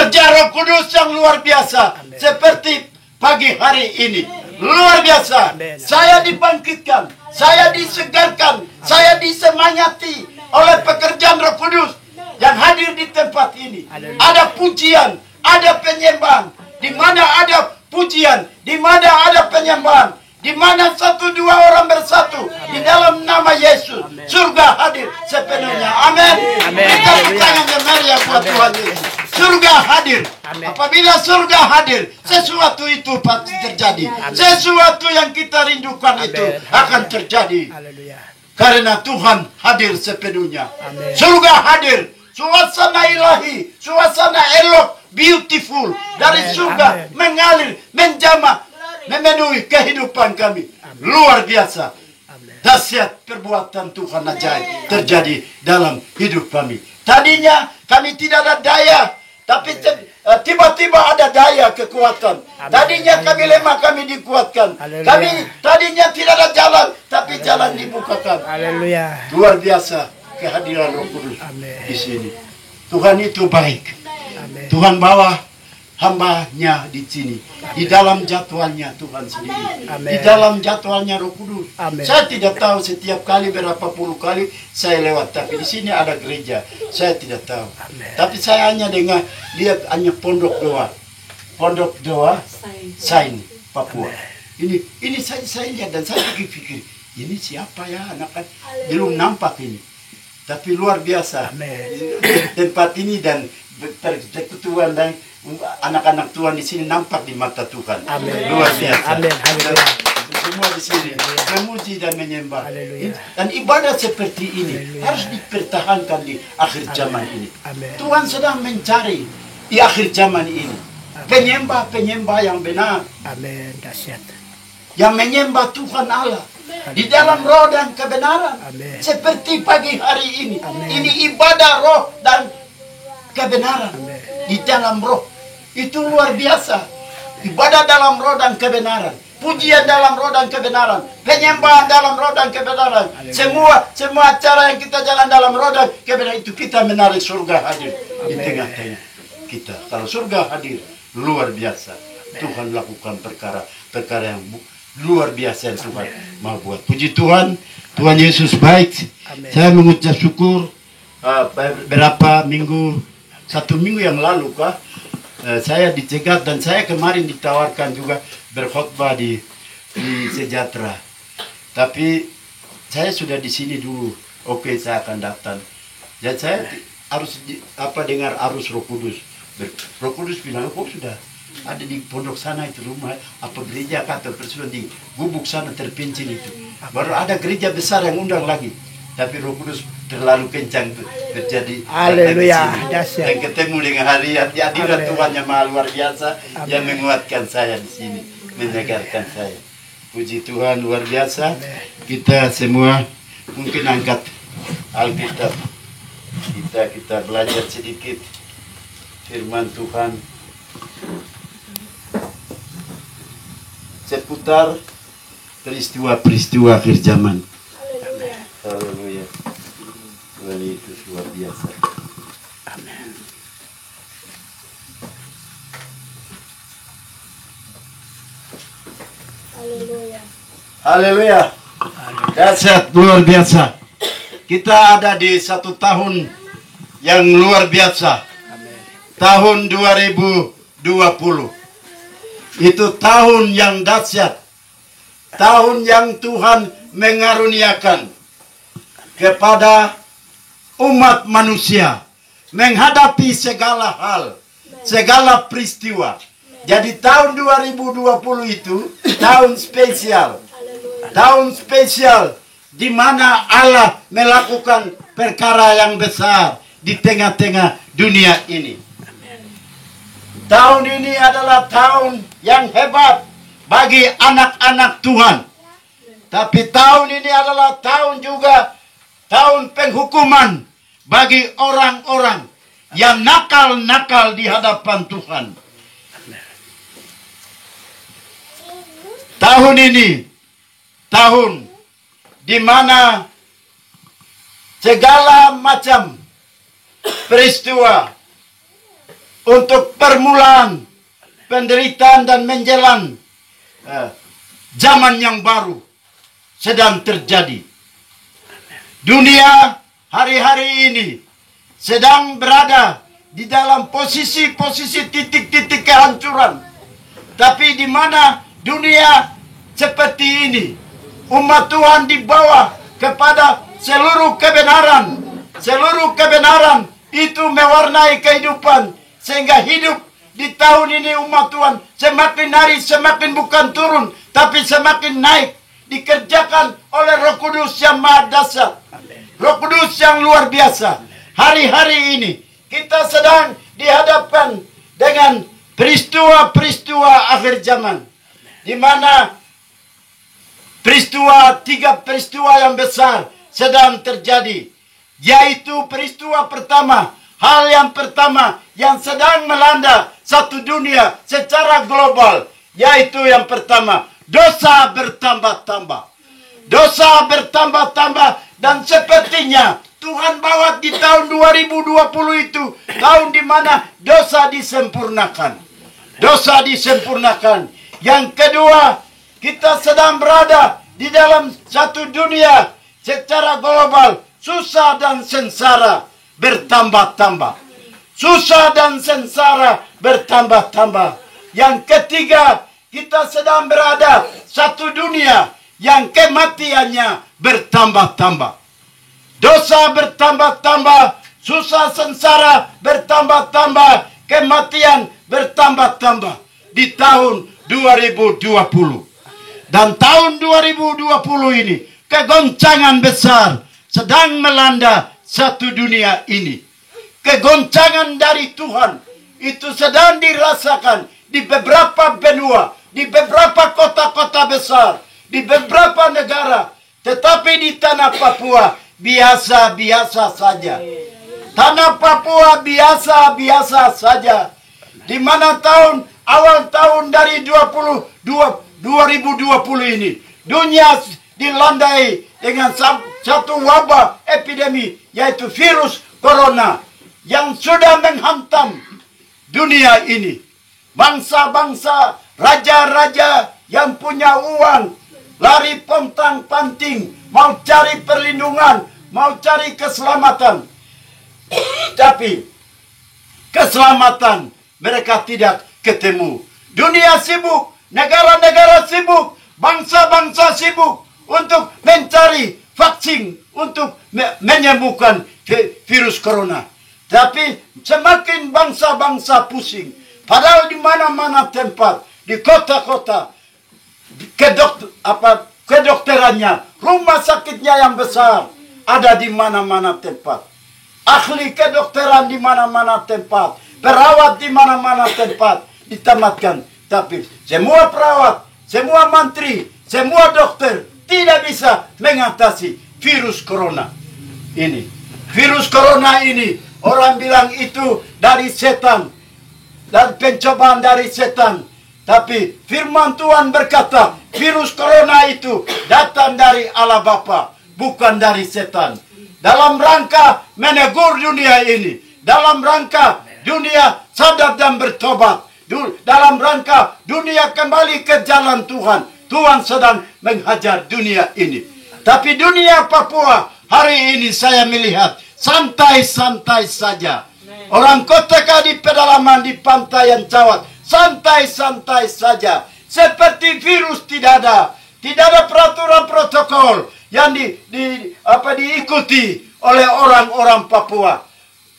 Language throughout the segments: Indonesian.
Kerja Roh Kudus yang luar biasa. Seperti pagi hari ini. Luar biasa. Saya dibangkitkan. Saya disegarkan. Saya disemangati oleh pekerjaan Roh Kudus yang hadir di tempat ini. Ada pujian, ada penyembahan. Di mana ada pujian, di mana ada penyembahan, di mana satu dua orang bersatu di dalam nama Yesus, surga hadir sepenuhnya. Amin. Kita tangan yang meriah buat Tuhan Yesus. Surga hadir. Apabila surga hadir, sesuatu itu pasti terjadi. Sesuatu yang kita rindukan itu akan terjadi. Karena Tuhan hadir sepenuhnya. Surga hadir. Suasana ilahi, suasana elok, beautiful dari surga mengalir, menjamah, memenuhi kehidupan kami. Luar biasa. Dahsyat perbuatan Tuhan ajaib terjadi dalam hidup kami. Tadinya kami tidak ada daya, tapi tiba-tiba ada daya kekuatan. Tadinya kami lemah, kami dikuatkan. Kami tadinya tidak ada jalan, tapi jalan dibukakan. Luar biasa kehadiran Roh Kudus di sini. Tuhan itu baik. Tuhan bawa hambanya di sini. Di dalam jadwalnya Tuhan sendiri. Di dalam jadwalnya Roh Kudus. Saya tidak tahu setiap kali berapa puluh kali saya lewat. Tapi di sini ada gereja. Saya tidak tahu. Tapi saya hanya dengar, lihat hanya pondok doa. Pondok doa, Sain, Papua. Ini saya lihat dan saya pikir, ini siapa ya anak-anak? Belum nampak ini. Tapi luar biasa. Tempat ini dan persekutuan dan anak-anak Tuhan di sini nampak di mata Tuhan. Luar biasa. Semua di sini memuji dan menyembah. Dan ibadah seperti ini harus dipertahankan di akhir zaman ini. Tuhan sedang mencari di akhir zaman ini penyembah-penyembah yang benar. Yang menyembah Tuhan Allah di dalam roh dan kebenaran. Seperti pagi hari ini. Ini ibadah roh dan kebenaran. Di dalam roh. Itu luar biasa. Ibadah dalam roh dan kebenaran. Pujian dalam roh dan kebenaran. Penyembahan dalam roh dan kebenaran. Semua acara yang kita jalan dalam roh dan kebenaran itu kita menarik surga hadir di tengah-tengah kita. Kalau surga hadir, luar biasa. Tuhan lakukan perkara yang luar biasa yang Tuhan mau buat. Puji Tuhan, Tuhan Yesus baik. Saya mengucap syukur. Berapa minggu, 1 minggu yang lalu saya dicegat dan saya kemarin ditawarkan juga berkhotbah di Sejahtera. Tapi saya sudah di sini dulu. Oke, saya akan datang. Dan saya harus dengar arus Roh Kudus. Roh Kudus bilang, oh sudah ada di pondok sana itu rumah apa gereja atau persekutuan di gubuk sana terpencil itu. Baru ada gereja besar yang undang lagi. Tapi Roh Kudus terlalu kencang terjadi. Haleluya. Dan ketemu dengan hadirat Tuhan yang maha luar biasa yang menguatkan saya di sini, menyegarkan saya. Puji Tuhan luar biasa. Kita semua mungkin angkat Alkitab. Kita belajar sedikit firman Tuhan seputar peristiwa-peristiwa akhir zaman. Haleluya. Tuhan itu luar biasa. Amin. Haleluya. Haleluya. Dahsyat luar biasa. Kita ada di 1 tahun yang luar biasa. Tahun 2020. Itu tahun yang dahsyat. Tahun yang Tuhan mengaruniakan kepada umat manusia menghadapi segala hal, segala peristiwa. Jadi tahun 2020 itu tahun spesial. Tahun spesial di mana Allah melakukan perkara yang besar di tengah-tengah dunia ini. Tahun ini adalah tahun yang hebat bagi anak-anak Tuhan. Tapi tahun ini adalah tahun juga tahun penghukuman bagi orang-orang yang nakal-nakal di hadapan Tuhan. Tahun ini tahun di mana segala macam peristiwa untuk permulaan penderitaan dan menjelang zaman yang baru sedang terjadi. Dunia hari-hari ini sedang berada di dalam posisi-posisi titik-titik kehancuran. Tapi di mana dunia seperti ini, umat Tuhan dibawa kepada seluruh kebenaran. Seluruh kebenaran itu mewarnai kehidupan. Sehingga hidup di tahun ini umat Tuhan semakin hari semakin bukan turun, tapi semakin naik. Dikerjakan oleh Roh Kudus yang Maha Dahsyat. Roh Kudus yang luar biasa. Hari-hari ini kita sedang dihadapkan dengan peristiwa-peristiwa akhir zaman. Di mana tiga peristiwa yang besar sedang terjadi. Yaitu peristiwa pertama. Hal yang pertama yang sedang melanda satu dunia secara global. Yaitu yang pertama, dosa bertambah-tambah. Dosa bertambah-tambah. Dan sepertinya Tuhan bawa di tahun 2020 itu tahun di mana dosa disempurnakan. Dosa disempurnakan. Yang kedua, kita sedang berada di dalam satu dunia secara global. Susah dan sengsara bertambah-tambah. Susah dan sengsara bertambah-tambah. Yang ketiga, kita sedang berada satu dunia yang kematiannya bertambah-tambah. Dosa bertambah-tambah, susah sengsara bertambah-tambah, kematian bertambah-tambah di tahun 2020. Dan tahun 2020 ini kegoncangan besar sedang melanda satu dunia ini. Kegoncangan dari Tuhan itu sedang dirasakan di beberapa benua, di beberapa kota-kota besar, di beberapa negara. Tetapi di tanah Papua biasa-biasa saja. Tanah Papua biasa-biasa saja. Di mana awal tahun dari 2020 ini, dunia dilandai dengan satu wabah epidemi, yaitu virus corona yang sudah menghantam dunia ini. Bangsa-bangsa, raja-raja yang punya uang lari pontang-panting, mau cari perlindungan, mau cari keselamatan. Tapi keselamatan mereka tidak ketemu. Dunia sibuk, negara-negara sibuk, bangsa-bangsa sibuk untuk mencari vaksin untuk menyembuhkan virus corona. Tapi semakin bangsa-bangsa pusing. Padahal di mana-mana tempat, di kota-kota, kedokterannya, rumah sakitnya yang besar ada di mana-mana tempat. Ahli kedokteran di mana-mana tempat, perawat di mana-mana tempat ditamatkan. Tapi semua perawat, semua mantri, semua dokter tidak bisa mengatasi virus corona ini. Virus corona ini orang bilang itu dari setan dan pencobaan dari setan. Tapi firman Tuhan berkata, virus corona itu datang dari Allah Bapa, bukan dari setan. Dalam rangka menegur dunia ini, dalam rangka dunia sadar dan bertobat, dalam rangka dunia kembali ke jalan Tuhan. Tuhan sedang menghajar dunia ini. Tapi dunia Papua hari ini saya melihat santai-santai saja. Orang kota di pedalaman di pantai yang cawat, santai-santai saja. Seperti virus tidak ada. Tidak ada peraturan protokol yang diikuti oleh orang-orang Papua.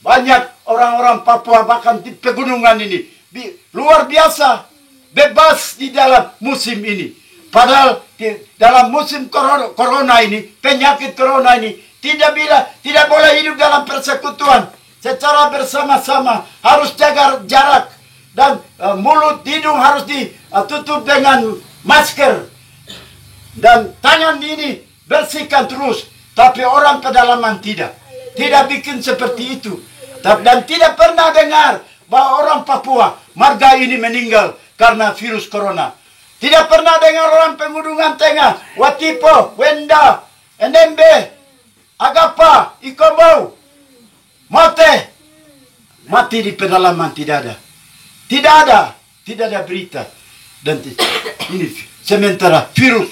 Banyak orang-orang Papua bahkan di pegunungan ini luar biasa bebas di dalam musim ini. Padahal dalam musim corona ini, penyakit corona ini tidak boleh hidup dalam persekutuan. Secara bersama-sama harus jaga jarak dan mulut hidung harus ditutup dengan masker dan tangan ini bersihkan terus. Tapi orang pedalaman tidak bikin seperti itu. Dan tidak pernah dengar bahwa orang Papua marga ini meninggal karena virus corona. Tidak pernah dengar orang Pegunungan Tengah, Watipo, Wenda, Enembe, Agapa, Ikombau, Mote, Mati di pedalaman tidak ada. Tidak ada berita. Dan ini sementara virus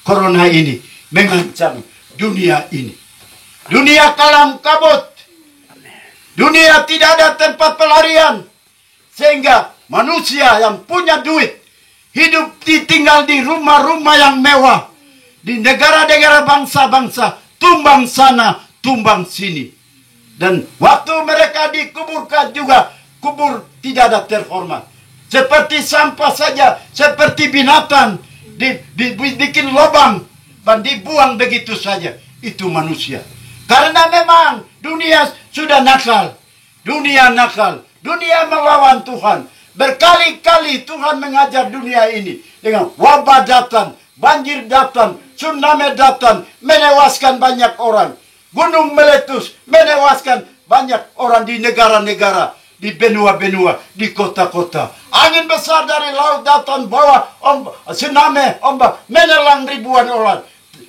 corona ini mengancam dunia ini. Dunia kalam kabut. Dunia tidak ada tempat pelarian. Sehingga manusia yang punya duit hidup tinggal di rumah-rumah yang mewah. Di negara-negara bangsa-bangsa, tumbang sana, tumbang sini. Dan waktu mereka dikuburkan juga, kubur tidak ada terhormat. Seperti sampah saja, seperti binatang, dibikin lubang, dan dibuang begitu saja. Itu manusia. Karena memang dunia sudah nakal. Dunia nakal. Dunia melawan Tuhan. Berkali-kali Tuhan mengajar dunia ini. Dengan wabah datang, banjir datang, tsunami datang, menewaskan banyak orang. Gunung meletus, menewaskan banyak orang di negara-negara, di benua-benua, di kota-kota. Angin besar dari laut datang, bawa tsunami, ombak, menelan ribuan orang.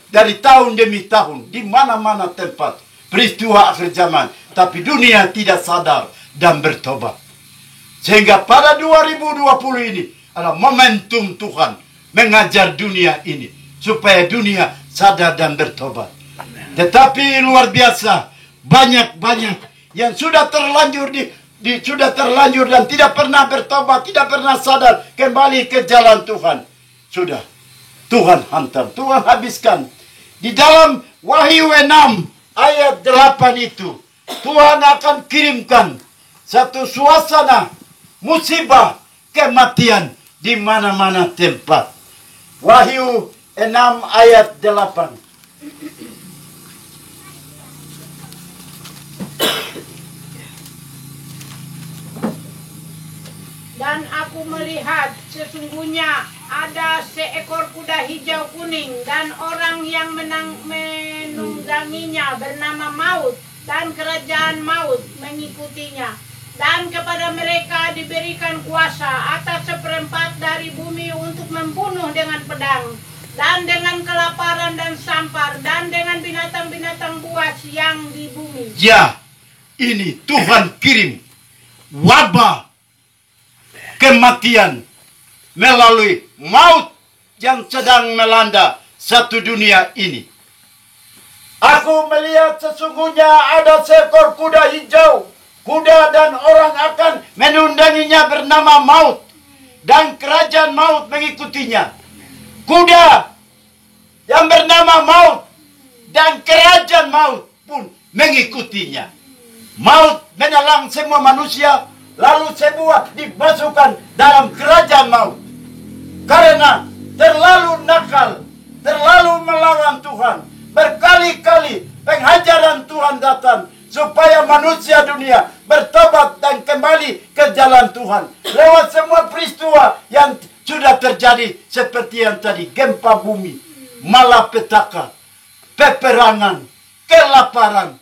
Dari tahun demi tahun, di mana-mana tempat. Peristiwa akhir zaman. Tapi dunia tidak sadar dan bertobat. Sehingga pada 2020 ini adalah momentum Tuhan mengajar dunia ini. Supaya dunia sadar dan bertobat. Tetapi luar biasa, banyak-banyak yang sudah terlanjur sudah terlanjur dan tidak pernah bertobat, tidak pernah sadar kembali ke jalan Tuhan. Sudah, Tuhan hantam, Tuhan habiskan. Di dalam Wahyu 6 ayat 8 itu, Tuhan akan kirimkan satu suasana musibah kematian di mana-mana tempat. Wahyu 6 ayat 8. Dan aku melihat sesungguhnya ada seekor kuda hijau kuning dan orang yang menungganginya bernama Maut, dan kerajaan Maut mengikutinya. Dan kepada mereka diberikan kuasa atas seperempat dari bumi untuk membunuh dengan pedang, dan dengan kelaparan dan sampar, dan dengan binatang-binatang buas yang di bumi. Ya, ini Tuhan kirim wabah kematian melalui maut yang sedang melanda satu dunia ini. Aku melihat sesungguhnya ada seekor kuda hijau. Kuda dan orang akan menungganginya bernama Maut. Dan kerajaan Maut mengikutinya. Kuda yang bernama Maut dan kerajaan Maut pun mengikutinya. Maut menyerang semua manusia, lalu semua dimasukkan dalam kerajaan Maut. Karena terlalu nakal, terlalu melawan Tuhan. Berkali-kali penghajaran Tuhan datang supaya manusia dunia bertobat dan kembali ke jalan Tuhan. Lewat semua peristiwa yang sudah terjadi seperti yang tadi. Gempa bumi, malapetaka, peperangan, kelaparan,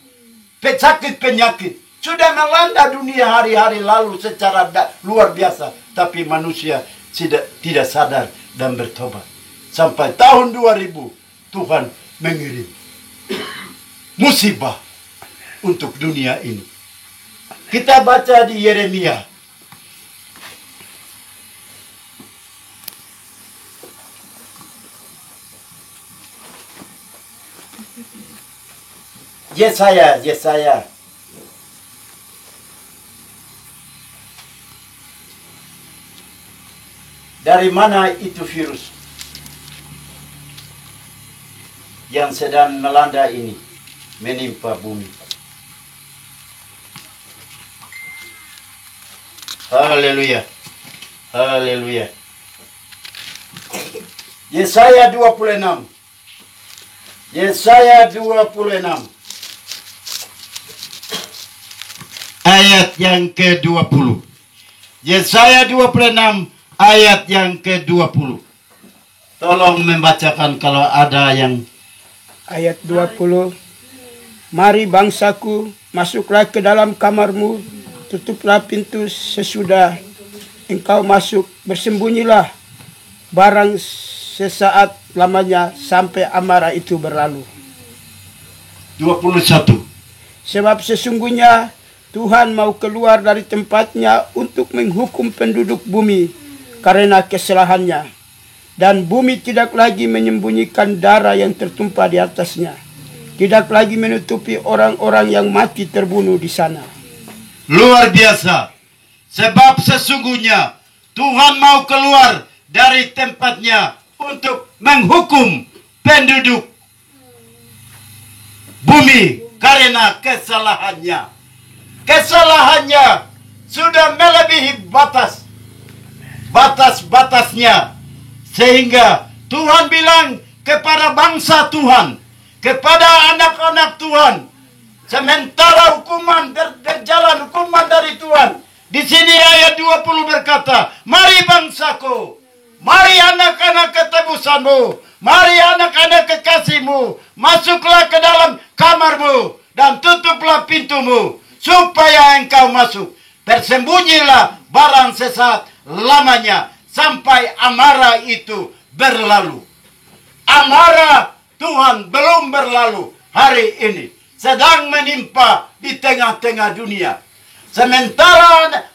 sakit penyakit. Sudah melanda dunia hari-hari lalu secara luar biasa. Tapi manusia tidak sadar dan bertobat. Sampai tahun 2000 Tuhan mengirim musibah untuk dunia ini. Kita baca di Yeremia. Yesaya. Dari mana itu virus yang sedang melanda ini menimpa bumi? Haleluya. Haleluya. Yesaya 26. Yesaya 26. Ayat yang ke-20. Yesaya 26 ayat yang ke-20. Tolong membacakan kalau ada yang ayat 20. Mari bangsaku, masuklah ke dalam kamarmu, tutuplah pintu sesudah engkau masuk, bersembunyilah barang sesaat lamanya sampai amarah itu berlalu. 21. Sebab sesungguhnya Tuhan mau keluar dari tempatnya untuk menghukum penduduk bumi karena kesalahannya. Dan bumi tidak lagi menyembunyikan darah yang tertumpah di atasnya. Tidak lagi menutupi orang-orang yang mati terbunuh di sana. Luar biasa. Sebab sesungguhnya Tuhan mau keluar dari tempatnya untuk menghukum penduduk bumi karena kesalahannya. Kesalahannya sudah melebihi batas-batasnya. Sehingga Tuhan bilang kepada bangsa Tuhan, kepada anak-anak Tuhan, sementara hukuman berjalan hukuman dari Tuhan. Di sini ayat 20 berkata, mari bangsaku, mari anak-anak ketebusanmu, mari anak-anak kekasihmu, masuklah ke dalam kamarmu dan tutuplah pintumu, supaya engkau masuk. Bersembunyilah barang sesat lamanya, sampai amarah itu berlalu. Amarah Tuhan belum berlalu hari ini. Sedang menimpa di tengah-tengah dunia. Sementara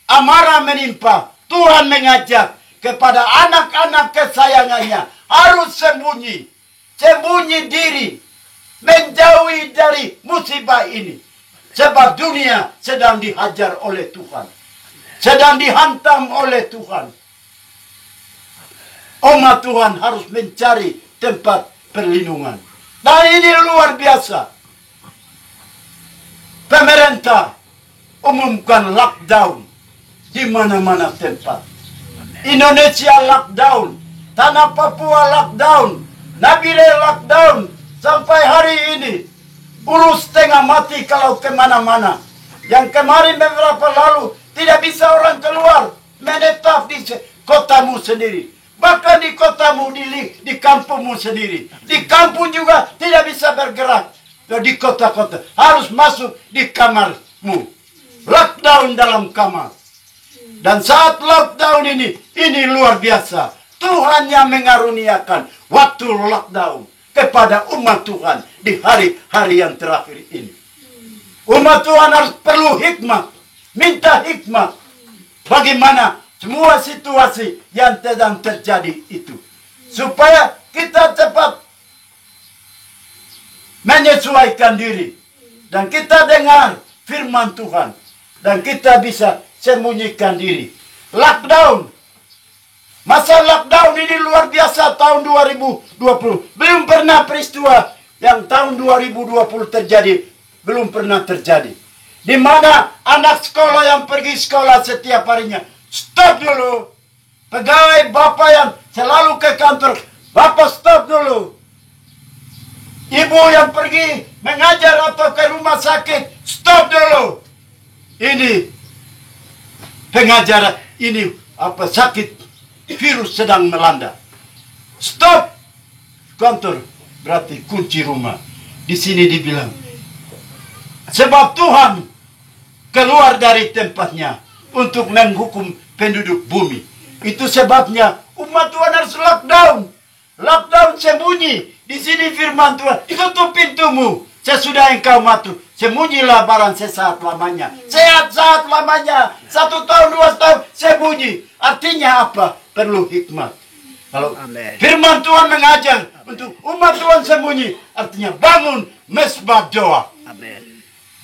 amarah menimpa, Tuhan mengajak kepada anak-anak kesayangannya harus sembunyi. Sembunyi diri. Menjauhi dari musibah ini. Sebab dunia sedang dihajar oleh Tuhan. Sedang dihantam oleh Tuhan. Umat Tuhan harus mencari tempat perlindungan. Dan ini luar biasa. Pemerintah umumkan lockdown di mana-mana tempat. Indonesia lockdown, Tanah Papua lockdown, Nabire lockdown sampai hari ini. Urus setengah mati kalau kemana-mana. Yang kemarin beberapa lalu tidak bisa orang keluar, menetap di kotamu sendiri. Bahkan di kotamu, di kampungmu sendiri. Di kampung juga tidak bisa bergerak. Di kota-kota harus masuk di kamarmu. Lockdown dalam kamar. Dan saat lockdown ini luar biasa. Tuhan yang mengaruniakan waktu lockdown kepada umat Tuhan di hari-hari yang terakhir ini. Umat Tuhan harus perlu hikmah. Minta hikmah. Bagaimana semua situasi yang sedang terjadi itu. Supaya kita cepat menyesuaikan diri. Dan kita dengar firman Tuhan. Dan kita bisa sembunyikan diri. Lockdown. Masa lockdown ini luar biasa tahun 2020. Belum pernah peristiwa yang tahun 2020 terjadi. Belum pernah terjadi. Di mana anak sekolah yang pergi sekolah setiap harinya. Stop dulu. Pegawai bapak yang selalu ke kantor. Bapak stop dulu. Ibu yang pergi mengajar atau ke rumah sakit. Stop dulu. Ini pengajaran. Ini sakit. Virus sedang melanda. Stop. Kantor. Berarti kunci rumah. Di sini dibilang. Sebab Tuhan keluar dari tempatnya. Untuk menghukum penduduk bumi. Itu sebabnya umat Tuhan harus lockdown. Lockdown sembunyi. Di sini firman Tuhan. Tutup pintumu. Sesudah engkau mati. Sembunyilah barang sesaat lamanya. Sehat saat lamanya. 1 tahun, 2 tahun. Sembunyi. Artinya apa? Perlu hikmat. Kalau firman Tuhan mengajar. Untuk umat Tuhan sembunyi. Artinya bangun mesbah doa.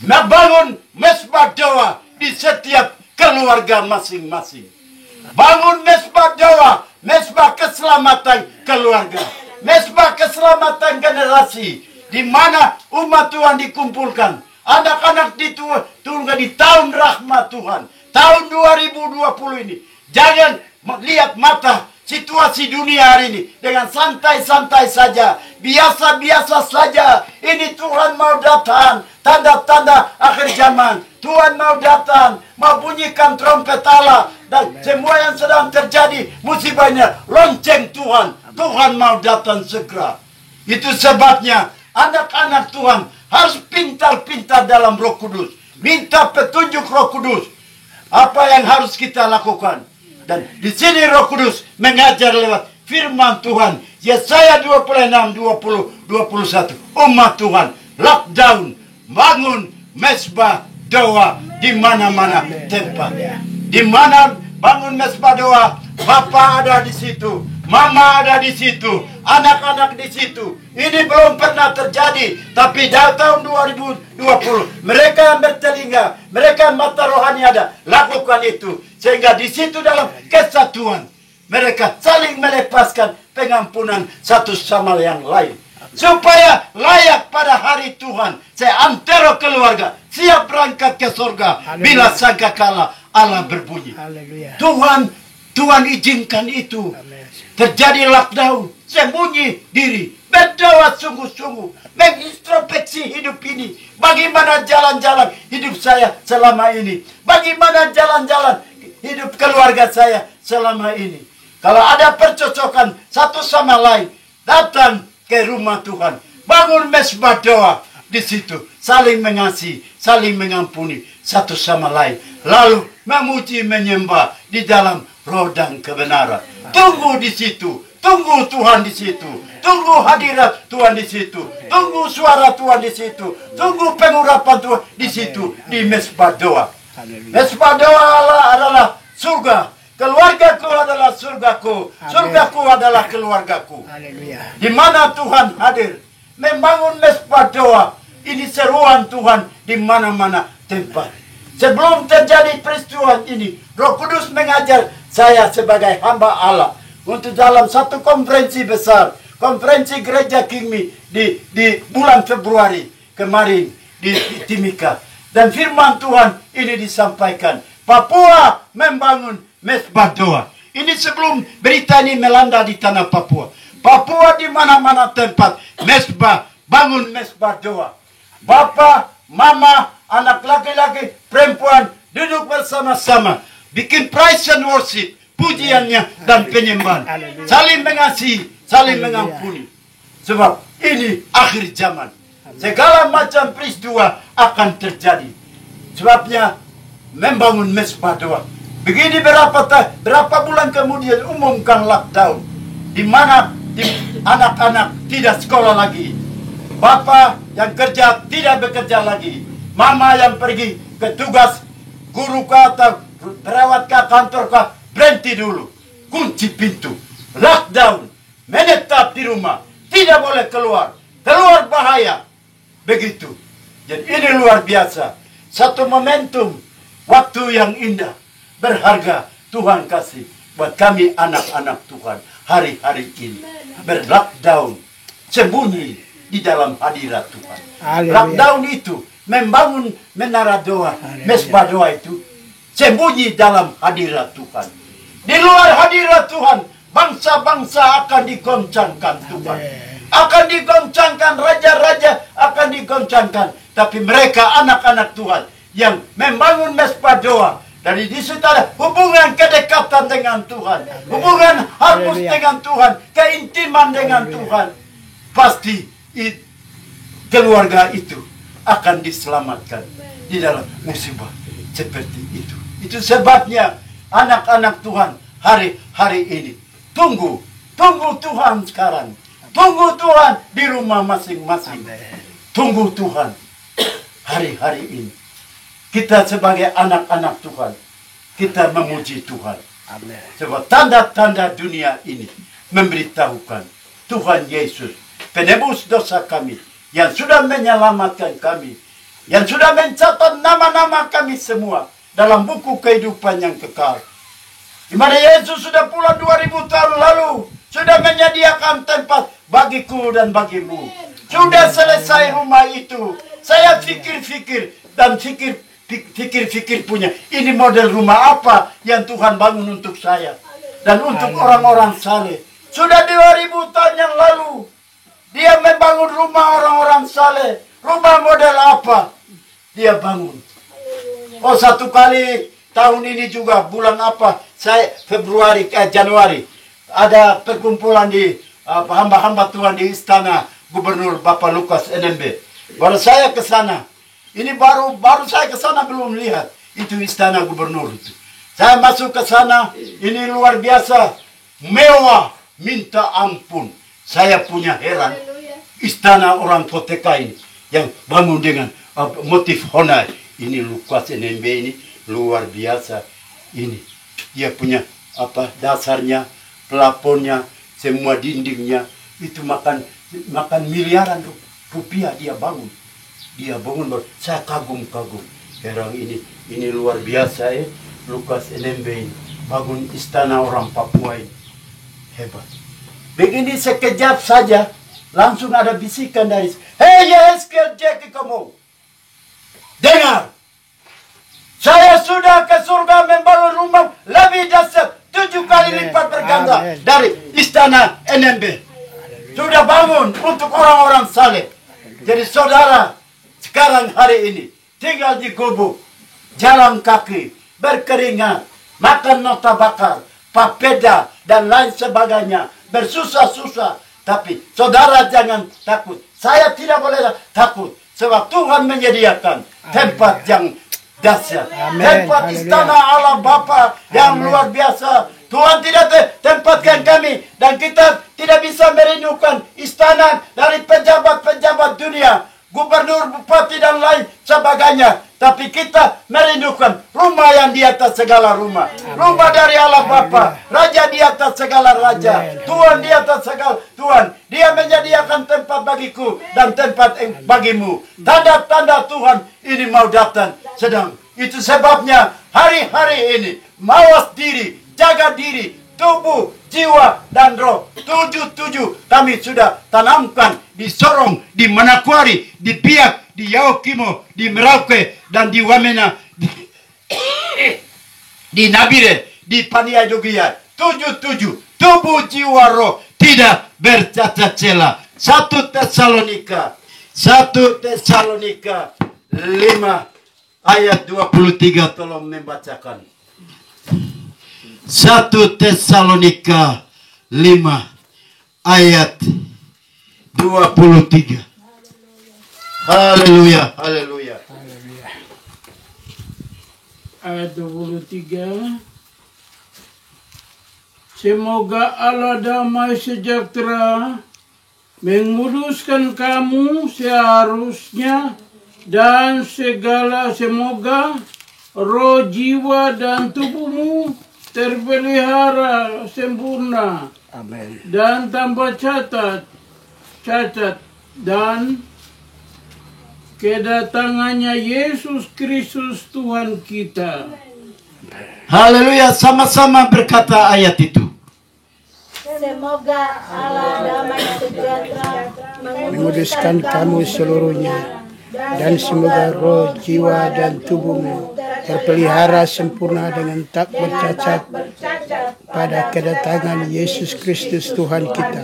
Nah, bangun mesbah doa. Di setiap keluarga masing-masing. Bangun mesbah doa, mesbah keselamatan keluarga, mesbah keselamatan generasi, di mana umat Tuhan dikumpulkan. Anak-anak diturunkan di tahun rahmat Tuhan, tahun 2020 ini. Jangan lihat mata situasi dunia hari ini dengan santai-santai saja, biasa-biasa saja. Ini Tuhan mau datang, tanda-tanda akhir zaman. Tuhan mau datang, mau bunyikan trompet Allah. Dan semua yang sedang terjadi, musibahnya, lonceng Tuhan. Tuhan mau datang segera. Itu sebabnya anak-anak Tuhan harus pintar-pintar dalam Roh Kudus. Minta petunjuk Roh Kudus. Apa yang harus kita lakukan. Dan di sini Roh Kudus mengajar lewat firman Tuhan. Yesaya 26, 20, 21. Umat Tuhan, lockdown, bangun mesbah doa di mana-mana tempat. Di mana bangun mesbah doa, Bapak ada di situ, Mama ada di situ, anak-anak di situ. Ini belum pernah terjadi, tapi tahun 2020 mereka yang bertelinga, mereka yang mata rohani ada, lakukan itu. Sehingga di situ dalam kesatuan mereka saling melepaskan pengampunan satu sama yang lain. Supaya layak pada hari Tuhan, seantero keluarga siap berangkat ke surga. Bila sangkakala Allah berbunyi. Tuhan izinkan itu. Terjadi lockdown, sembunyi diri, berdoa sungguh-sungguh, mengintrospeksi hidup ini. Bagaimana jalan-jalan hidup saya selama ini? Bagaimana jalan-jalan hidup keluarga saya selama ini? Kalau ada percocokan satu sama lain, datang ke rumah Tuhan, bangun mesbah doa di situ, saling mengasihi, saling mengampuni satu sama lain, lalu memuji menyembah di dalam roh dan kebenaran. Tunggu di situ, tunggu Tuhan di situ, tunggu hadirat Tuhan di situ, tunggu suara Tuhan di situ, tunggu pengurapan Tuhan di situ, di mesbah doa. Mesbah doa adalah surga. Keluargaku adalah surgaku, surgaku adalah keluargaku. Di mana Tuhan hadir, membangun mesbah doa. Ini seruan Tuhan di mana-mana tempat. Sebelum terjadi peristiwa ini, Roh Kudus mengajar saya sebagai hamba Allah untuk dalam satu konferensi besar, konferensi gereja Kingmi di bulan Februari kemarin di Timika. Dan firman Tuhan ini disampaikan, Papua membangun mesbah doa. Ini sebelum berita ini melanda di tanah Papua. Papua di mana-mana tempat mesbah, bangun mesbah doa. Bapak, mama, anak laki-laki, perempuan duduk bersama-sama, bikin praise and worship, pujiannya dan penyembahan. Saling mengasihi, saling mengampuni. Sebab ini akhir zaman. Segala macam peristiwa akan terjadi. Sebabnya membangun mesbah doa. Begini berapa bulan kemudian umumkan lockdown, di mana anak-anak tidak sekolah lagi, bapak yang kerja tidak bekerja lagi, mama yang pergi ke tugas, guru atau perawat ke kantor ke, berhenti dulu, kunci pintu, lockdown, menetap di rumah, tidak boleh keluar bahaya, begitu. Jadi ini luar biasa, satu momentum, waktu yang indah, berharga Tuhan kasih buat kami anak-anak Tuhan hari-hari ini. Berlockdown, sembunyi di dalam hadirat Tuhan. Lockdown itu membangun menara doa, mesbah doa itu sembunyi dalam hadirat Tuhan. Di luar hadirat Tuhan, bangsa-bangsa akan digoncangkan Tuhan. Akan digoncangkan, raja-raja akan digoncangkan. Tapi mereka anak-anak Tuhan yang membangun mesbah doa, dari di situ ada hubungan kedekatan dengan Tuhan, hubungan harmus dengan Tuhan, keintiman dengan Tuhan. Pasti keluarga itu akan diselamatkan di dalam musibah seperti itu. Itu sebabnya anak-anak Tuhan hari-hari ini tunggu Tuhan sekarang, tunggu Tuhan di rumah masing-masing, tunggu Tuhan hari-hari ini. Kita sebagai anak-anak Tuhan, kita memuji Tuhan. Sebab tanda-tanda dunia ini memberitahukan Tuhan Yesus, penebus dosa kami, yang sudah menyelamatkan kami, yang sudah mencatat nama-nama kami semua dalam buku kehidupan yang kekal. Di mana Yesus sudah pulang 2000 tahun lalu, sudah menyediakan tempat bagiku dan bagimu. Sudah selesai rumah itu. Saya fikir-fikir dan fikir punya, ini model rumah apa yang Tuhan bangun untuk saya dan untuk orang-orang saleh. Sudah 2000 tahun yang lalu dia membangun rumah orang-orang saleh. Rumah model apa dia bangun? Oh, satu kali tahun ini juga bulan apa, saya Januari ada perkumpulan di hamba-hamba Tuhan di istana Gubernur Bapak Lukas NMB. Baru saya ke sana. Ini baru saya ke sana, belum lihat itu istana gubernur itu. Saya masuk ke sana, ini luar biasa, mewah, minta ampun. Saya punya heran, istana orang Koteka ini yang bangun dengan motif honai. Ini Lukas NMB ini luar biasa. Ini dia punya dasarnya, plafonnya, semua dindingnya itu makan miliaran rupiah dia bangun. Dia bangun, saya kagum. Orang ini luar biasa Lukas NMB ini bangun istana orang Papua ini. Hebat. Begini sekejap saja langsung ada bisikan dari, "Hei Yehezkiel, Jeki kamu, dengar, saya sudah ke surga membangun rumah lebih dahsyat 7 kali lipat berganda dari istana NMB. Sudah bangun untuk orang-orang saleh. Jadi saudara, sekarang hari ini tinggal di gubuk, jalan kaki, berkeringat, makan nota bakar, papeda, dan lain sebagainya, bersusah-susah. Tapi saudara jangan takut. Saya tidak boleh takut. Sebab Tuhan menyediakan tempat yang dahsyat. Tempat istana Allah Bapa yang luar biasa. Tuhan tidak tempatkan kami. Dan kita tidak bisa merindukan istana dari pejabat-pejabat dunia. Gubernur, bupati, dan lain sebagainya. Tapi kita merindukan rumah yang di atas segala rumah. Rumah dari Allah Bapa. Raja di atas segala raja. Tuhan di atas segala Tuhan. Dia menyediakan tempat bagiku dan tempat bagimu. Tanda-tanda Tuhan ini mau datang. Sedang itu sebabnya hari-hari ini mawas diri, jaga diri, tubuh, jiwa, dan roh. 7 kami sudah tanamkan di Sorong, di Manokwari, di Biak, di Yaokimo, di Merauke, dan di Wamena, di Nabire, di Paniai Dogia. 7 tubuh, jiwa, roh tidak bercacat celah. 1 Tesalonika 5 ayat 23, tolong membacakan. 1 Tesalonika 5 ayat 23. Haleluya, haleluya. Ayat 23. Semoga Allah damai sejahtera menguduskan kamu seharusnya dan semoga roh, jiwa, dan tubuhmu terpelihara sempurna. Amin. Dan tanpa cacat dan kedatangannya Yesus Kristus Tuhan kita. Haleluya, sama-sama berkata ayat itu. Semoga Allah damai sejahtera Menguduskan kamu seluruhnya, dan semoga roh, jiwa, dan tubuhmu terpelihara sempurna dengan tak bercacat pada kedatangan Yesus Kristus Tuhan kita.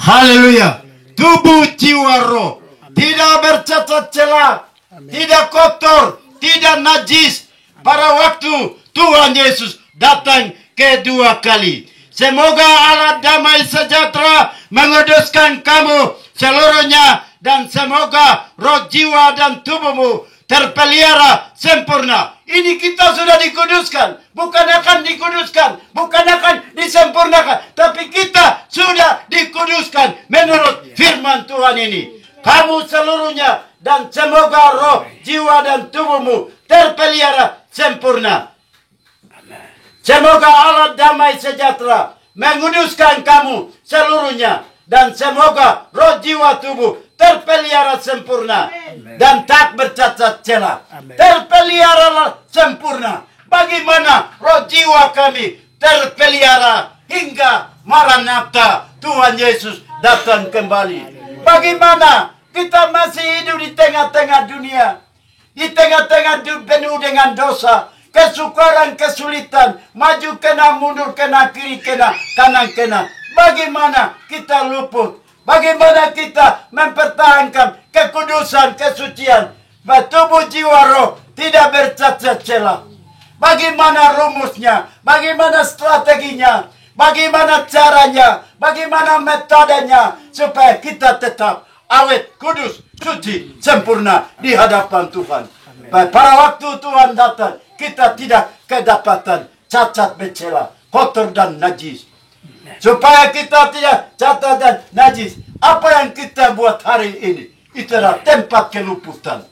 Haleluya. Tubuh, jiwa, roh tidak bercacat celah, tidak kotor, tidak najis pada waktu Tuhan Yesus datang kedua kali. Semoga Allah damai sejahtera menguduskan kamu seluruhnya, dan semoga roh, jiwa, dan tubuhmu terpelihara sempurna. Ini kita sudah dikuduskan, bukan akan dikuduskan, bukan akan disempurnakan, tapi kita sudah dikuduskan menurut firman Tuhan ini. Kamu seluruhnya, dan semoga roh, jiwa, dan tubuhmu terpelihara sempurna. Semoga Allah damai sejahtera menguduskan kamu seluruhnya, dan semoga roh, jiwa, tubuh terpelihara sempurna dan tak bercacat celah. Terpelihara sempurna. Bagaimana roh, jiwa kami terpelihara hingga Maranatha, Tuhan Yesus datang kembali. Bagaimana kita masih hidup di tengah-tengah dunia, di tengah-tengah penuh dengan dosa, kesukaran, kesulitan, maju kena, mundur kena, kiri kena, kanan kena. Bagaimana kita luput? Bagaimana kita mempertahankan kekudusan, kesucian? Tubuh, jiwa, roh tidak bercacat celah. Bagaimana rumusnya? Bagaimana strateginya? Bagaimana caranya? Bagaimana metodenya? Supaya kita tetap awet, kudus, suci, sempurna di hadapan Tuhan. Pada waktu Tuhan datang, kita tidak kedapatan cacat bercela, kotor dan najis. Supaya kita tidak cacat dan najis, apa yang kita buat hari ini, itulah tempat keluputan.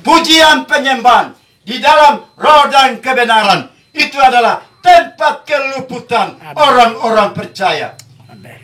Pujian penyembahan di dalam roh dan kebenaran. Itu adalah tempat keluputan orang-orang percaya.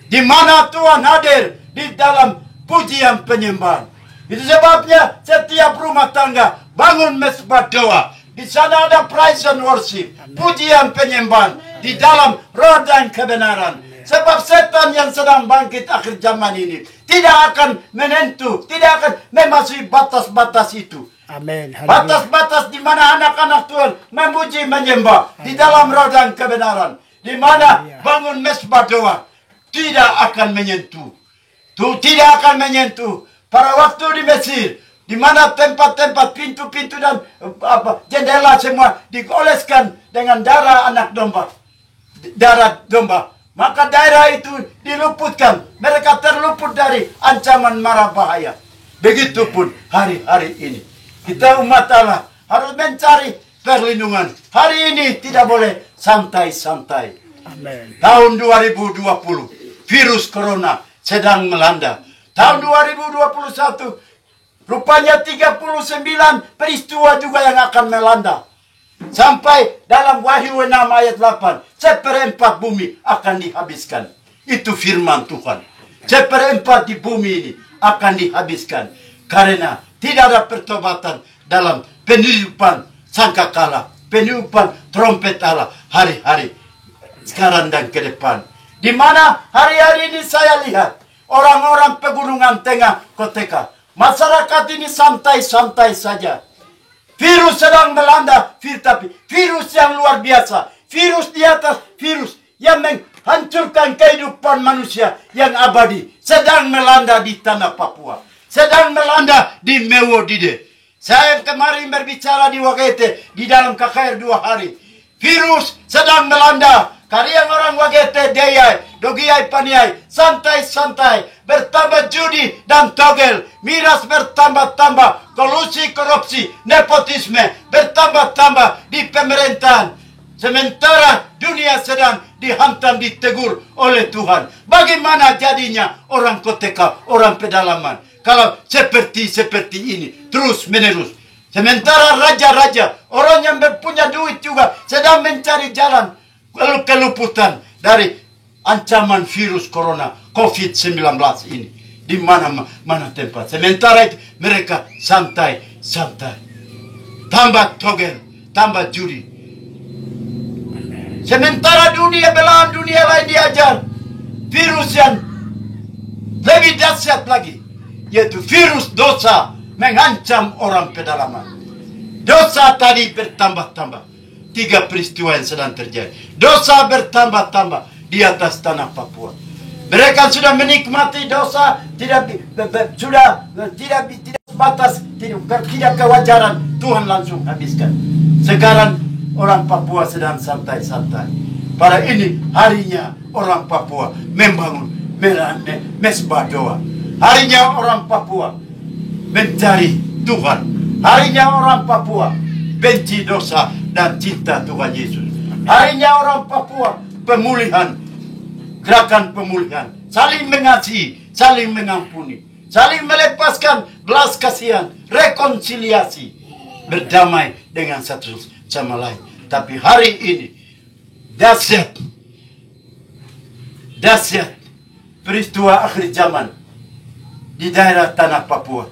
Di mana Tuhan hadir di dalam pujian penyembahan. Itu sebabnya setiap rumah tangga bangun mesbah doa. Di sana ada praise and worship, pujian penyembahan di dalam roh dan kebenaran. Sebab setan yang sedang bangkit akhir zaman ini tidak akan menentu, tidak akan memasuki batas-batas itu. Amin. Batas-batas di mana anak-anak Tuhan memuji menyembah di dalam roh dan kebenaran. Di mana bangun mesbah doa tidak akan menyentuh. Tidak akan menyentuh. Pada waktu di Mesir, di mana tempat-tempat pintu-pintu dan jendela semua dioleskan dengan darah anak domba. Darah domba. Maka daerah itu diluputkan. Mereka terluput dari ancaman mara bahaya. Begitupun hari-hari ini. Kita umat Allah harus mencari perlindungan. Hari ini tidak boleh santai-santai. Amin. Tahun 2020, virus corona sedang melanda. Tahun 2021, rupanya 39 peristiwa juga yang akan melanda. Sampai dalam Wahyu 6 ayat 8, 1/4 bumi akan dihabiskan. Itu firman Tuhan. 1/4 di bumi ini akan dihabiskan. Karena tidak ada pertobatan dalam peniupan sangkakala, peniupan trompet Allah hari-hari sekarang dan ke depan. Di mana hari-hari ini saya lihat orang-orang pegunungan tengah Koteka. Masyarakat ini santai-santai saja. Virus sedang melanda, tapi virus yang luar biasa. Virus di atas virus yang menghancurkan kehidupan manusia yang abadi. Sedang melanda di tanah Papua. Sedang melanda di Mewodide. Saya kemarin berbicara di Wagete di dalam KKR 2 hari. Virus sedang melanda. Kalian orang Wagete, Deyai, Dogiai, Paniai, santai-santai, bertambah judi dan togel, miras bertambah-tambah, kolusi, korupsi, nepotisme, bertambah-tambah di pemerintahan. Sementara dunia sedang dihantam, ditegur oleh Tuhan. Bagaimana jadinya orang Koteka, orang pedalaman, kalau seperti ini, terus menerus. Sementara raja-raja, orang yang punya duit juga sedang mencari jalan keluputan dari ancaman virus corona COVID-19 ini. Di mana tempat. Sementara itu mereka santai-santai. Tambah togel, tambah judi. Sementara belahan dunia lain diajar virus yang lebih dahsyat lagi, yaitu virus dosa mengancam orang pedalaman. Dosa tadi bertambah-tambah. 3 peristiwa yang sedang terjadi. Dosa bertambah-tambah di atas tanah Papua. Mereka sudah menikmati dosa, tidak batas, tidak kewajaran. Tuhan langsung habiskan. Sekarang orang Papua sedang santai-santai. Pada ini harinya orang Papua membangun mesbah doa. Harinya orang Papua mencari Tuhan. Harinya orang Papua benci dosa dan cinta Tuhan Yesus. Harinya orang Papua pemulihan, gerakan pemulihan, saling mengasihi, saling mengampuni, saling melepaskan belas kasihan, rekonsiliasi, berdamai dengan satu sama lain. Tapi hari ini dahsyat peristiwa akhir zaman di daerah tanah Papua,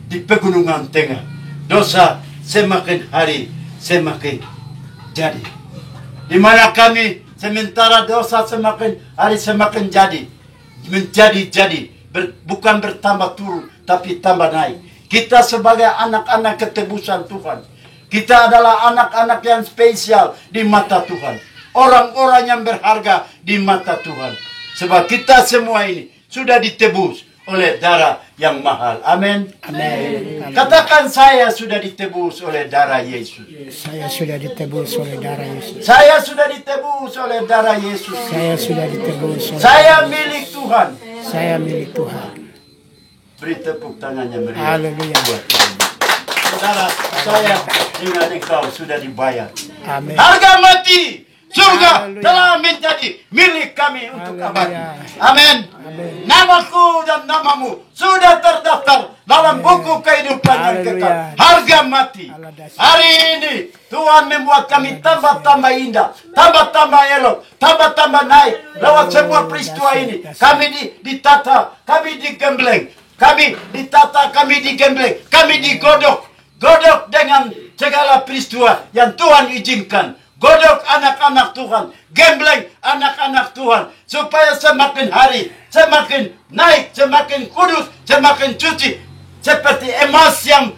di pegunungan tengah. Dosa semakin hari semakin jadi. Di mana kami sementara dosa semakin hari semakin menjadi, bukan bertambah turun, tapi tambah naik. Kita sebagai anak-anak ketebusan Tuhan, kita adalah anak-anak yang spesial di mata Tuhan, orang-orang yang berharga di mata Tuhan. Sebab kita semua ini sudah ditebus oleh darah yang mahal. Amin. Amin. Katakan, saya sudah ditebus oleh darah Yesus. Saya sudah ditebus oleh darah Yesus. Saya sudah ditebus oleh darah Yesus. Saya sudah ditebus oleh Saya milik Tuhan. Saya milik Tuhan. Beri tepuk tangannya meriah. Haleluya. Buat Tuhan. Saudara, saya dengan engkau sudah dibayar. Amin. Harga mati Surga Haleluya. telah menjadi milik kami untuk abadi. Haleluya. Amin. Amin. Namaku dan namamu sudah terdaftar dalam buku kehidupan yang Haleluya. kekal. Harga mati. Hari ini Tuhan membuat kami tambah-tambah indah, tambah-tambah elok, tambah-tambah naik lewat sebuah peristiwa ini. Kami ditata, kami digembleng, kami ditata, kami digembleng, kami digodok. Godok dengan segala peristiwa yang Tuhan izinkan. Godok anak-anak Tuhan, gembleng anak-anak Tuhan, supaya semakin hari, semakin naik, semakin kudus, semakin suci. Seperti emas yang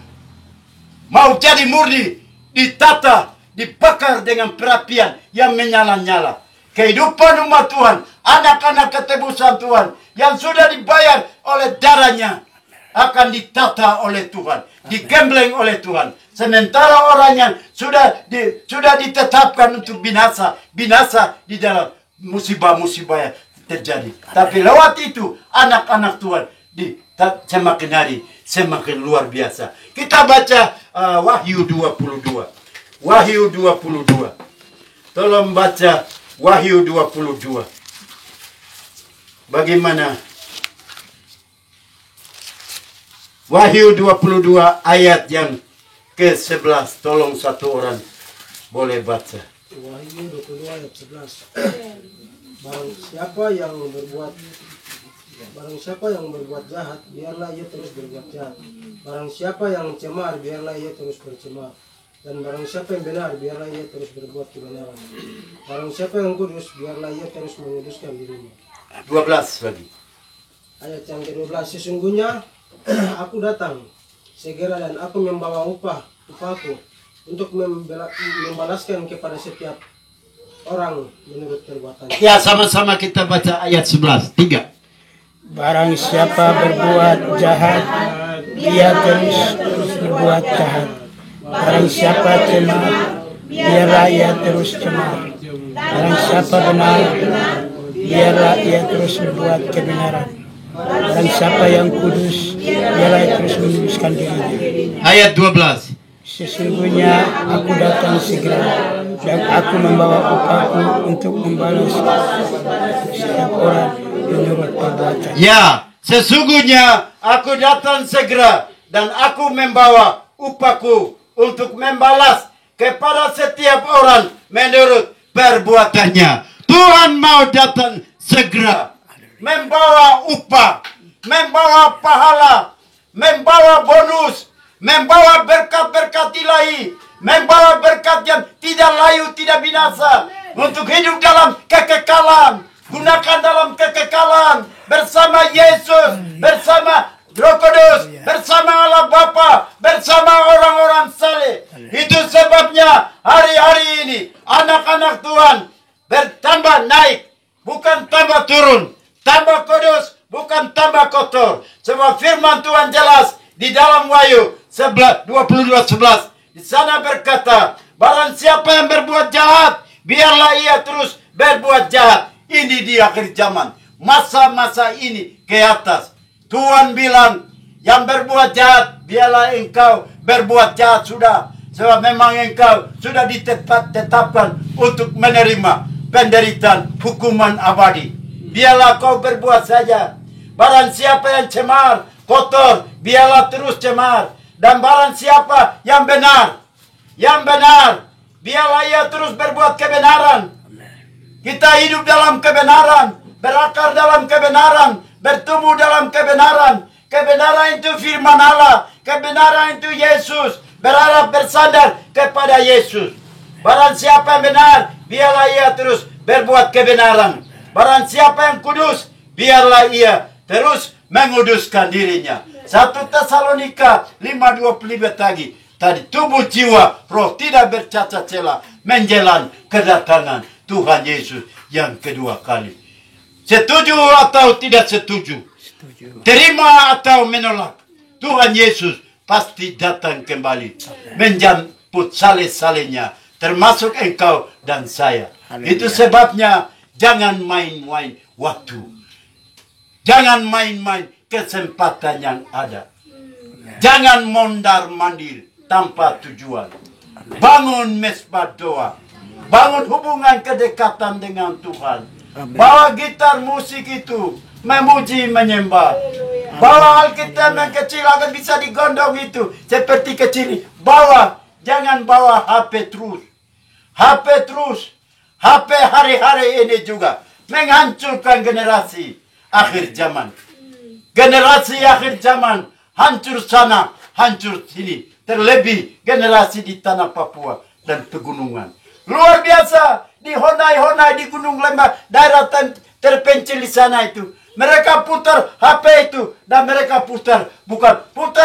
mau jadi murni, ditata, dibakar dengan perapian yang menyala-nyala. Kehidupan umat Tuhan, anak-anak ketebusan Tuhan, yang sudah dibayar oleh darahnya, akan ditata oleh Tuhan, digembleng oleh Tuhan. Sementara orang yang sudah ditetapkan untuk binasa di dalam musibah-musibah yang terjadi. Tapi lewat itu anak-anak Tuhan semakin hari semakin luar biasa. Kita baca Wahyu 22. Wahyu 22. Tolong baca Wahyu 22. Bagaimana? Wahyu 22 ayat yang ke-11. Tolong satu orang boleh baca. Wahyu 22 ayat 11. Barang siapa yang berbuat jahat, biarlah ia terus berbuat jahat. Barang siapa yang cemar, biarlah ia terus bercemar. Dan barang siapa yang benar, biarlah ia terus berbuat kebenaran. Barang siapa yang kudus, biarlah ia terus menguduskan dirinya. 12 lagi. Ayat yang ke-12. Sesungguhnya aku datang segera dan aku membawa upahku untuk membalaskan kepada setiap orang menurut perbuatannya. Ya, sama-sama kita baca ayat 11. 3. Barang siapa berbuat jahat, dia terus berbuat jahat. Barang siapa cemar, biarlah ia terus cemar. Barang siapa benar, biarlah ia terus berbuat kebenaran. Barang siapa yang kudus, biarlah ia terus menguduskan dirinya. Ayat 12. Sesungguhnya aku datang segera dan aku membawa upahku untuk membalas setiap orang menurut perbuatan. Ya, sesungguhnya aku datang segera dan aku membawa upahku untuk membalas kepada setiap orang menurut perbuatannya. Tuhan mau datang segera, membawa upah, membawa pahala, membawa bonus, membawa berkat-berkat ilahi, membawa berkat yang tidak layu, tidak binasa, untuk hidup dalam kekekalan. Gunakan dalam kekekalan bersama Yesus, bersama Roh Kudus, bersama Allah Bapa, bersama orang-orang saleh. Itu sebabnya hari-hari ini anak-anak Tuhan bertambah naik, bukan tambah turun. Tambah kudus, bukan tambah kotor. Sebab firman Tuhan jelas di dalam Wahyu 22:11. Di sana berkata, barang siapa yang berbuat jahat, biarlah ia terus berbuat jahat. Ini di akhir zaman. Masa-masa ini ke atas. Tuhan bilang, yang berbuat jahat, biarlah engkau berbuat jahat sudah. Sebab memang engkau sudah ditetapkan untuk menerima penderitaan hukuman abadi. Biarlah kau berbuat saja. Barang siapa yang cemar, kotor, biarlah terus cemar. Dan barang siapa yang benar, biarlah ia terus berbuat kebenaran. Kita hidup dalam kebenaran, berakar dalam kebenaran, bertumbuh dalam kebenaran. Kebenaran itu firman Allah, kebenaran itu Yesus. Berharap bersandar kepada Yesus. Barang siapa yang benar, biarlah ia terus berbuat kebenaran. Barang siapa yang kudus, biarlah ia terus menguduskan dirinya. 1 Tesalonika 5:25 tadi tubuh jiwa roh tidak bercacat celah menjelang kedatangan Tuhan Yesus yang kedua kali. Setuju atau tidak setuju? Terima atau menolak? Tuhan Yesus pasti datang kembali menjemput saleh-salehnya, termasuk engkau dan saya. Itu sebabnya jangan main-main waktu. Jangan main-main kesempatan yang ada. Jangan mondar-mandir tanpa tujuan. Bangun mesbah doa. Bangun hubungan kedekatan dengan Tuhan. Bawa gitar musik itu memuji menyembah. Bawa Alkitab yang kecil agar bisa digondong itu seperti kecil. Bawa, jangan bawa HP terus. HP terus. HP hari-hari ini juga menghancurkan generasi akhir zaman. Generasi akhir zaman hancur sana, hancur sini. Terlebih generasi di tanah Papua dan pegunungan. Luar biasa di Honai-Honai di Gunung Lembah, daerah terpencil di sana itu. Mereka putar HP itu dan mereka putar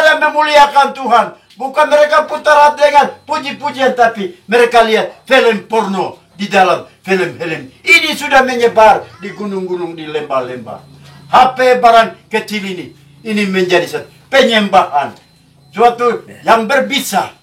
yang memuliakan Tuhan. Bukan mereka putar dengan puji-pujian, tapi mereka lihat film porno di dalam film-film. Ini sudah menyebar di gunung-gunung, di lembah-lembah. HP barang kecil ini menjadi satu penyembahan. Suatu yang berbisa.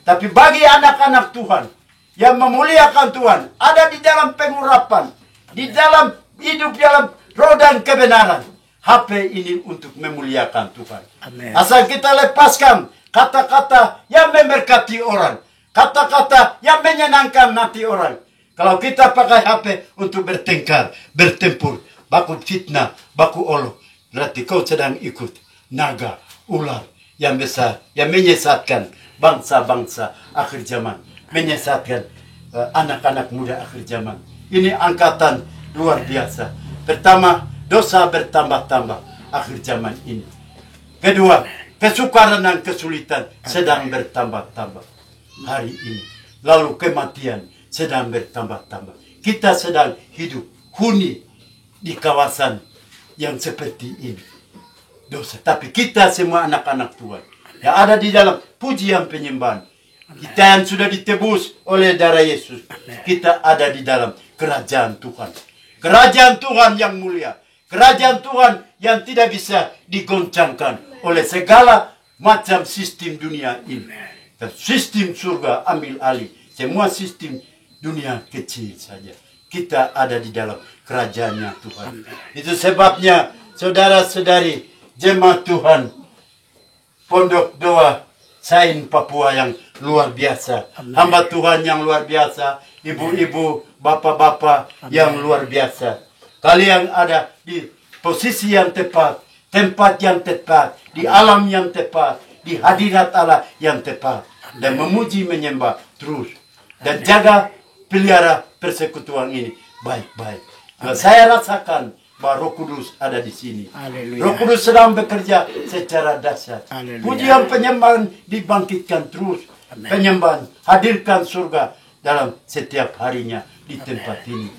Tapi bagi anak-anak Tuhan yang memuliakan Tuhan, ada di dalam pengurapan, di dalam hidup dalam roh dan kebenaran. HP ini untuk memuliakan Tuhan. Amen. Asal kita lepaskan kata-kata yang memberkati orang. Kata-kata yang menyenangkan hati orang. Kalau kita pakai HP untuk bertengkar, bertempur, baku fitnah, baku olo, berarti kau sedang ikut naga, ular yang besar, yang menyesatkan bangsa-bangsa akhir zaman. Menyesatkan anak-anak muda akhir zaman. Ini angkatan luar biasa. Pertama, dosa bertambah-tambah akhir zaman ini. Kedua, kesukaran dan kesulitan sedang bertambah-tambah hari ini. Lalu kematian sedang bertambah-tambah. Kita sedang hidup huni di kawasan yang seperti ini. Dosa. Tapi kita semua anak-anak Tuhan yang ada di dalam pujian penyembahan. Kita yang sudah ditebus oleh darah Yesus. Kita ada di dalam kerajaan Tuhan. Kerajaan Tuhan yang mulia. Kerajaan Tuhan yang tidak bisa digoncangkan oleh segala macam sistem dunia ini. Dan sistem surga ambil alih. Semua sistem dunia kecil saja. Kita ada di dalam kerajaannya Tuhan. Itu sebabnya saudara-saudari jemaat Tuhan Pondok Doa Sain Papua yang luar biasa. Hamba Tuhan yang luar biasa. Ibu-ibu, bapak-bapak yang luar biasa. Kalian ada di posisi yang tepat, tempat yang tepat, di alam yang tepat, di hadirat Allah yang tepat. Dan memuji menyembah terus. Dan jaga pelihara persekutuan ini baik-baik. Nah, saya rasakan bahwa Roh Kudus ada di sini. Haleluya. Roh Kudus sedang bekerja secara dahsyat. Pujian penyembahan dibangkitkan terus. Amen. Penyembahan hadirkan surga dalam setiap harinya di tempat ini.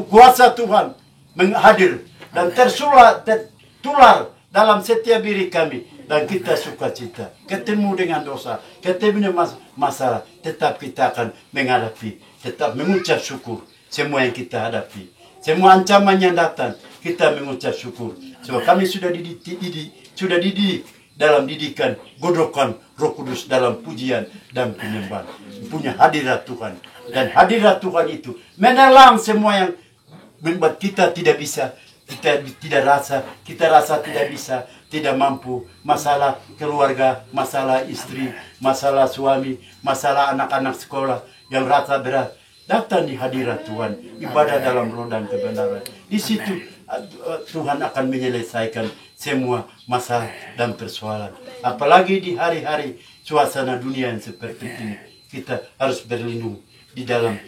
Kuasa Tuhan menghadir dan tertular dalam setiap diri kami. Dan kita sukacita. Ketemu dengan dosa, ketemu dengan masalah. Tetap kita akan menghadapi. Tetap mengucap syukur semua yang kita hadapi. Semua ancaman yang datang, kita mengucap syukur. Sebab kami sudah dididik dalam didikan godokan Roh Kudus dalam pujian dan penyembahan. Punya hadirat Tuhan. Dan hadirat Tuhan itu menelan semua yang membuat kita tidak bisa, kita rasa tidak bisa, tidak mampu. Masalah keluarga, masalah istri, masalah suami, masalah anak-anak sekolah yang rasa berat. Datang di hadirat Tuhan, ibadah dalam roh dan kebenaran. Di situ Tuhan akan menyelesaikan semua masalah dan persoalan. Apalagi di hari-hari suasana dunia yang seperti ini. Kita harus berlindung di dalam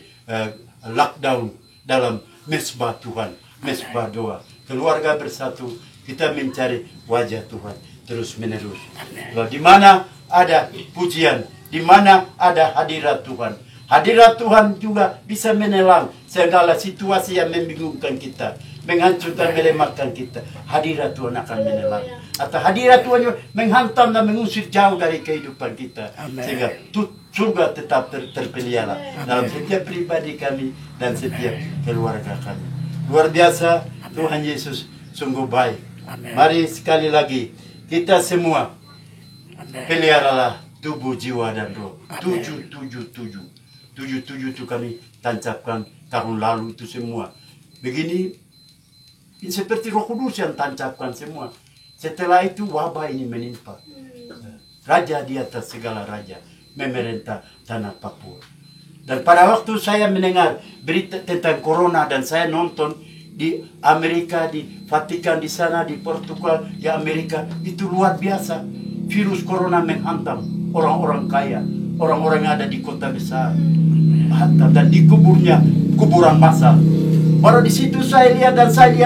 lockdown, dalam mesbah Tuhan, mesbah doa. Keluarga bersatu, kita mencari wajah Tuhan terus menerus. Di mana ada pujian, di mana ada hadirat Tuhan. Hadirat Tuhan juga bisa menelan segala situasi yang membingungkan kita, menghancurkan, melemahkan kita. Hadirat Tuhan akan menelan. Atau hadirat Tuhan juga menghantam dan mengusir jauh dari kehidupan kita. Amen. Sehingga surga tetap terpelihara dalam setiap pribadi kami dan setiap keluarga kami. Luar biasa, Tuhan Yesus sungguh baik. Amen. Mari sekali lagi kita semua peliharalah tubuh, jiwa, dan roh. 777 itu kami tancapkan tahun lalu itu semua. Begini, ini seperti Roh Kudus yang tancapkan semua. Setelah itu wabah ini menimpa. Raja di atas segala raja memerintah tanah Papua. Dan pada waktu saya mendengar berita tentang corona dan saya nonton di Amerika, di Vatikan, di sana, di Portugal, di Amerika, itu luar biasa. Virus corona menghantam orang-orang kaya, orang-orang yang ada di kota besar. Dan di kuburan massal. Baru di situ saya lihat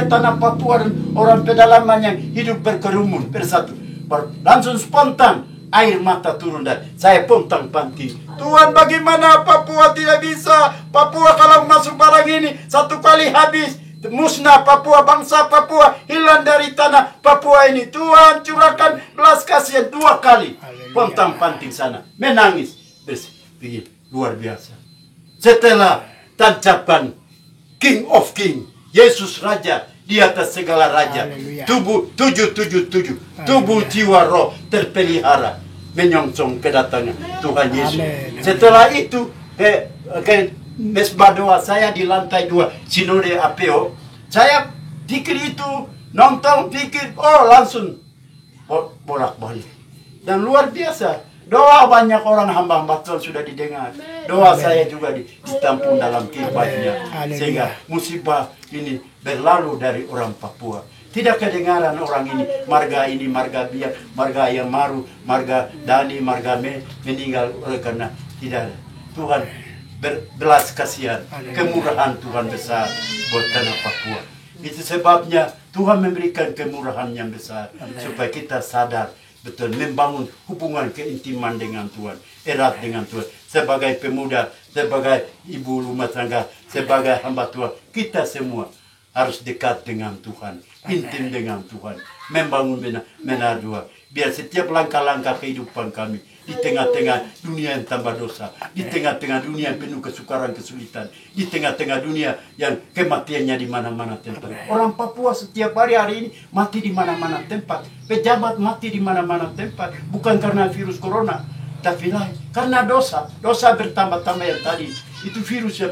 tanah Papua dan orang pedalaman yang hidup berkerumun bersatu. Baru langsung spontan air mata turun dan saya pontang panting. Tuhan, bagaimana Papua tidak bisa? Papua kalau masuk barang ini satu kali habis. Musnah Papua, bangsa Papua hilang dari tanah Papua ini. Tuhan, curahkan belas kasihan 2 kali. Pontang panting sana, menangis. Begini, luar biasa. Setelah tancapan King of King, Yesus Raja di atas segala raja. Tubuh 777, tubuh jiwa roh terpelihara menyongsong kedatangan Tuhan Yesus. Setelah itu ke mesbah doa saya di lantai 2 Sinode APO. Saya pikir itu nonton, pikir langsung bolak-balik. Dan luar biasa. Doa banyak orang hamba-hamba Tuhan sudah didengar. Doa saya juga ditampung dalam kibatnya. Sehingga musibah ini berlalu dari orang Papua. Tidak kedengaran orang ini, marga biak, marga yang maru, marga Dani, marga meninggal oleh karena tidak. Tuhan berbelas kasihan, kemurahan Tuhan besar buat tanah Papua. Itu sebabnya Tuhan memberikan kemurahan yang besar supaya kita sadar. Betul, membangun hubungan keintiman dengan Tuhan, erat dengan Tuhan. Sebagai pemuda, sebagai ibu rumah tangga, sebagai hamba Tuhan, kita semua harus dekat dengan Tuhan, intim dengan Tuhan, membangun benar dua. Biar setiap langkah-langkah kehidupan kami, di tengah-tengah dunia yang tambah dosa, di tengah-tengah dunia yang penuh kesukaran, kesulitan, di tengah-tengah dunia yang kematiannya di mana-mana tempat. Orang Papua setiap hari ini mati di mana-mana tempat. Pejabat mati di mana-mana tempat. Bukan karena virus corona, tapi lain. Karena dosa. Dosa bertambah-tambah yang tadi. Itu virus yang